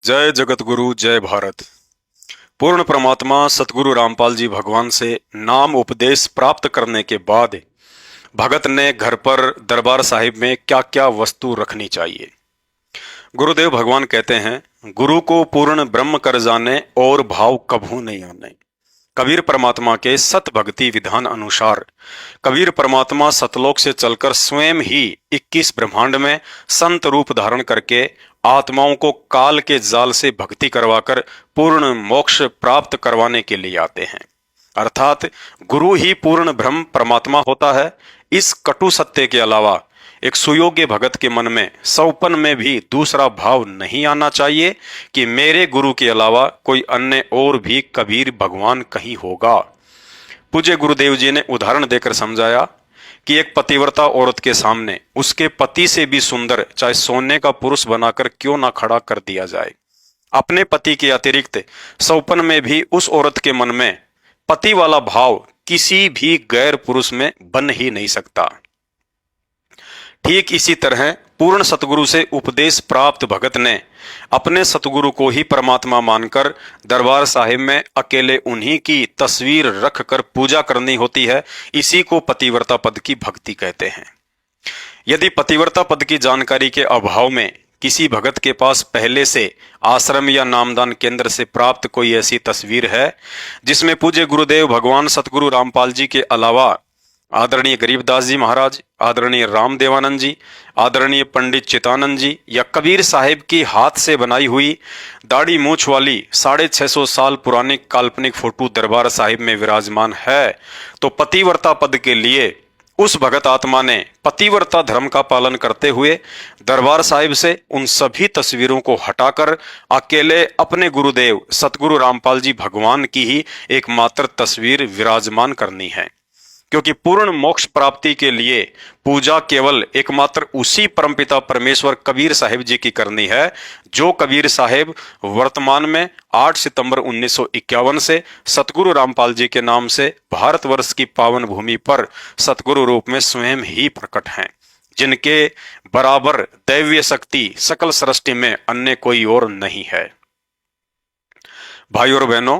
जय जगत गुरु जय भारत। पूर्ण परमात्मा सतगुरु रामपाल जी भगवान से नाम उपदेश प्राप्त करने के बाद भगत ने घर पर दरबार साहिब में क्या क्या वस्तु रखनी चाहिए। गुरुदेव भगवान कहते हैं, गुरु को पूर्ण ब्रह्म कर जाने और भाव कभू नहीं आने। कबीर परमात्मा के सत भक्ति विधान अनुसार कबीर परमात्मा सतलोक से चलकर स्वयं ही 21 ब्रह्मांड में संत रूप धारण करके आत्माओं को काल के जाल से भक्ति करवाकर पूर्ण मोक्ष प्राप्त करवाने के लिए आते हैं। अर्थात गुरु ही पूर्ण ब्रह्म परमात्मा होता है। इस कटु सत्य के अलावा एक सुयोग्य भगत के मन में सौपन में भी दूसरा भाव नहीं आना चाहिए कि मेरे गुरु के अलावा कोई अन्य और भी कबीर भगवान कहीं होगा। पूज्य गुरुदेव जी ने उदाहरण देकर समझाया कि एक पतिव्रता औरत के सामने उसके पति से भी सुंदर चाहे सोने का पुरुष बनाकर क्यों ना खड़ा कर दिया जाए, अपने पति के अतिरिक्त सौपन में भी उस औरत के मन में पति वाला भाव किसी भी गैर पुरुष में बन ही नहीं सकता। ठीक इसी तरह पूर्ण सतगुरु से उपदेश प्राप्त भगत ने अपने सतगुरु को ही परमात्मा मानकर दरबार साहिब में अकेले उन्हीं की तस्वीर रखकर पूजा करनी होती है। इसी को पतिव्रता पद की भक्ति कहते हैं। यदि पतिव्रता पद की जानकारी के अभाव में किसी भगत के पास पहले से आश्रम या नामदान केंद्र से प्राप्त कोई ऐसी तस्वीर है जिसमें पूज्य गुरुदेव भगवान सतगुरु रामपाल जी के अलावा आदरणीय गरीबदास जी महाराज, आदरणीय राम देवानंद जी, आदरणीय पंडित चितानंद जी या कबीर साहिब की हाथ से बनाई हुई दाढ़ी मूछ वाली 650 साल पुरानी काल्पनिक फोटो दरबार साहिब में विराजमान है, तो पतिव्रता पद के लिए उस भगत आत्मा ने पतिव्रता धर्म का पालन करते हुए दरबार साहिब से उन सभी तस्वीरों को हटाकर अकेले अपने गुरुदेव सतगुरु रामपाल जी भगवान की ही एकमात्र तस्वीर विराजमान करनी है। क्योंकि पूर्ण मोक्ष प्राप्ति के लिए पूजा केवल एकमात्र उसी परमपिता परमेश्वर कबीर साहिब जी की करनी है जो कबीर साहिब वर्तमान में 8 सितंबर 1951 से सतगुरु रामपाल जी के नाम से भारतवर्ष की पावन भूमि पर सतगुरु रूप में स्वयं ही प्रकट हैं, जिनके बराबर दैवीय शक्ति सकल सृष्टि में अन्य कोई और नहीं है। भाई और बहनों,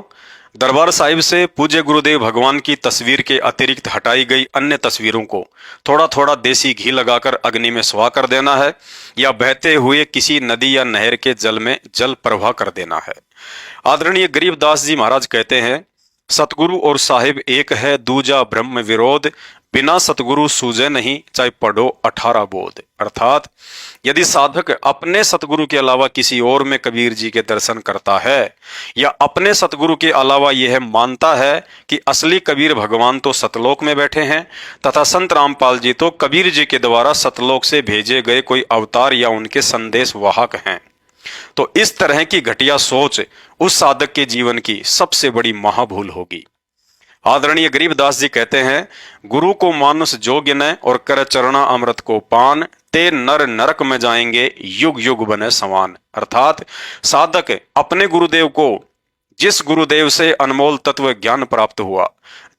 दरबार साहिब से पूज्य गुरुदेव भगवान की तस्वीर के अतिरिक्त हटाई गई अन्य तस्वीरों को थोड़ा थोड़ा देसी घी लगाकर अग्नि में स्वाह कर देना है या बहते हुए किसी नदी या नहर के जल में जल प्रवाह कर देना है। आदरणीय गरीबदास जी महाराज कहते हैं, सतगुरु और साहिब एक है दूजा ब्रह्म विरोध, बिना सतगुरु सूझे नहीं चाहे पढ़ो 18 बोध। अर्थात यदि साधक अपने सतगुरु के अलावा किसी और में कबीर जी के दर्शन करता है या अपने सतगुरु के अलावा यह मानता है कि असली कबीर भगवान तो सतलोक में बैठे हैं तथा संत रामपाल जी तो कबीर जी के द्वारा सतलोक से भेजे गए कोई अवतार या उनके संदेश वाहक हैं, तो इस तरह की घटिया सोच उस साधक के जीवन की सबसे बड़ी महाभूल होगी। आदरणीय गरीबदास जी कहते हैं, गुरु को मानुष जोग्य न और कर चरणा अमृत को पान, ते नर नरक में जाएंगे युग युग बने समान। अर्थात साधक अपने गुरुदेव को, जिस गुरुदेव से अनमोल तत्व ज्ञान प्राप्त हुआ,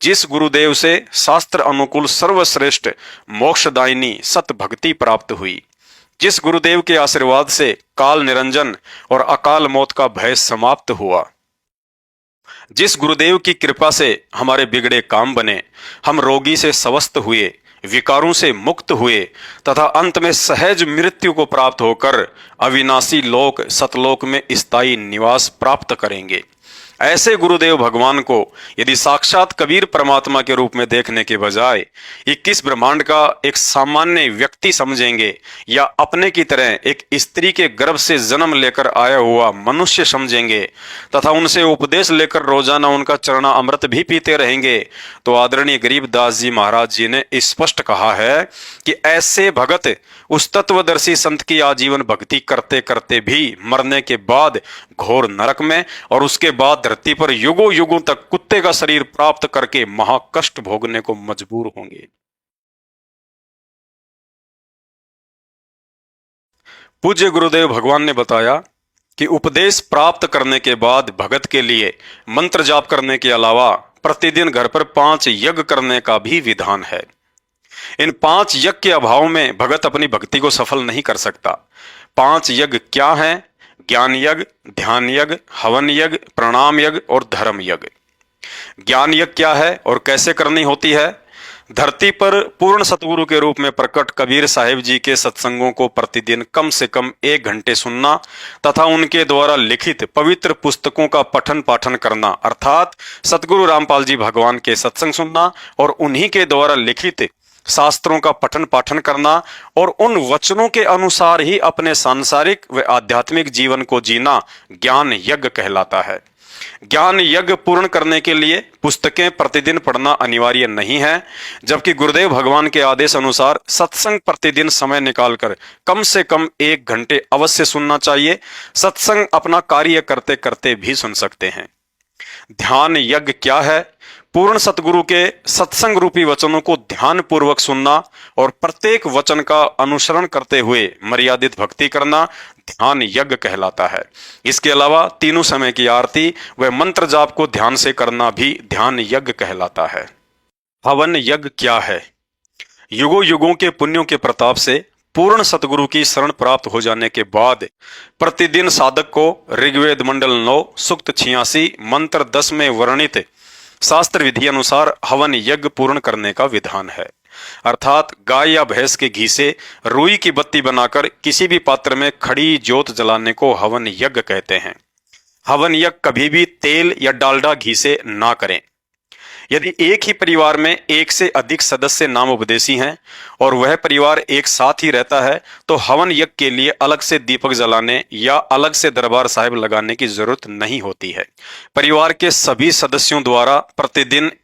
जिस गुरुदेव से शास्त्र अनुकूल सर्वश्रेष्ठ मोक्षदायिनी सत भक्ति प्राप्त हुई, जिस गुरुदेव के आशीर्वाद से काल निरंजन और अकाल मौत का भय समाप्त हुआ, जिस गुरुदेव की कृपा से हमारे बिगड़े काम बने, हम रोगी से स्वस्थ हुए, विकारों से मुक्त हुए तथा अंत में सहज मृत्यु को प्राप्त होकर अविनाशी लोक सतलोक में स्थायी निवास प्राप्त करेंगे, ऐसे गुरुदेव भगवान को यदि साक्षात कबीर परमात्मा के रूप में देखने के बजाय 21 ब्रह्मांड का एक सामान्य व्यक्ति समझेंगे या अपने की तरह एक स्त्री के गर्भ से जन्म लेकर आया हुआ मनुष्य समझेंगे तथा उनसे उपदेश लेकर रोजाना उनका चरणा अमृत भी पीते रहेंगे, तो आदरणीय गरीबदास जी महाराज जी ने स्पष्ट कहा है कि ऐसे भगत उस तत्वदर्शी संत की आजीवन भक्ति करते करते भी मरने के बाद घोर नरक में और उसके बाद धरती पर युगों युगों तक कुत्ते का शरीर प्राप्त करके महाकष्ट भोगने को मजबूर होंगे। पूज्य गुरुदेव भगवान ने बताया कि उपदेश प्राप्त करने के बाद भगत के लिए मंत्र जाप करने के अलावा प्रतिदिन घर पर 5 यज्ञ करने का भी विधान है। इन 5 यज्ञ के अभाव में भगत अपनी भक्ति को सफल नहीं कर सकता। 5 यज्ञ क्या हैं? ज्ञान यज्ञ, ध्यान यज्ञ, हवन यज्ञ, प्रणाम यज्ञ और धर्म यज्ञ। ज्ञान यज्ञ क्या है और कैसे करनी होती है? धरती पर पूर्ण सतगुरु के रूप में प्रकट कबीर साहिब जी के सत्संगों को प्रतिदिन कम से कम 1 घंटे सुनना तथा उनके द्वारा लिखित पवित्र पुस्तकों का पठन पाठन करना, अर्थात सतगुरु रामपाल जी भगवान के सत्संग सुनना और उन्हीं के द्वारा लिखित शास्त्रों का पठन पाठन करना और उन वचनों के अनुसार ही अपने सांसारिक व आध्यात्मिक जीवन को जीना ज्ञान यज्ञ कहलाता है। ज्ञान यज्ञ पूर्ण करने के लिए पुस्तकें प्रतिदिन पढ़ना अनिवार्य नहीं है, जबकि गुरुदेव भगवान के आदेश अनुसार सत्संग प्रतिदिन समय निकालकर कम से कम 1 घंटे अवश्य सुनना चाहिए। सत्संग अपना कार्य करते करते भी सुन सकते हैं। ध्यान यज्ञ क्या है? पूर्ण सतगुरु के सत्संग रूपी वचनों को ध्यान पूर्वक सुनना और प्रत्येक वचन का अनुसरण करते हुए मर्यादित भक्ति करना ध्यान यज्ञ कहलाता है। इसके अलावा तीनों समय की आरती व मंत्र जाप को ध्यान से करना भी ध्यान यज्ञ कहलाता है। हवन यज्ञ क्या है? युगों युगों के पुण्यों के प्रताप से पूर्ण सतगुरु की शरण प्राप्त हो जाने के बाद प्रतिदिन साधक को ऋग्वेद मंडल 9 सूक्त 86 मंत्र 10 में वर्णित शास्त्र विधि अनुसार हवन यज्ञ पूर्ण करने का विधान है। अर्थात गाय या भैंस के घी से रुई की बत्ती बनाकर किसी भी पात्र में खड़ी ज्योत जलाने को हवन यज्ञ कहते हैं। हवन यज्ञ कभी भी तेल या डालडा घी से ना करें। यदि एक ही परिवार में एक से अधिक सदस्य नाम उपदेशी हैं और वह परिवार एक साथ ही रहता है तो हवन यज्ञ के लिए अलग से दीपक जलाने या अलग से दरबार साहिब लगाने की जरूरत नहीं होती है। परिवार के सभी सदस्यों द्वारा प्रतिदिन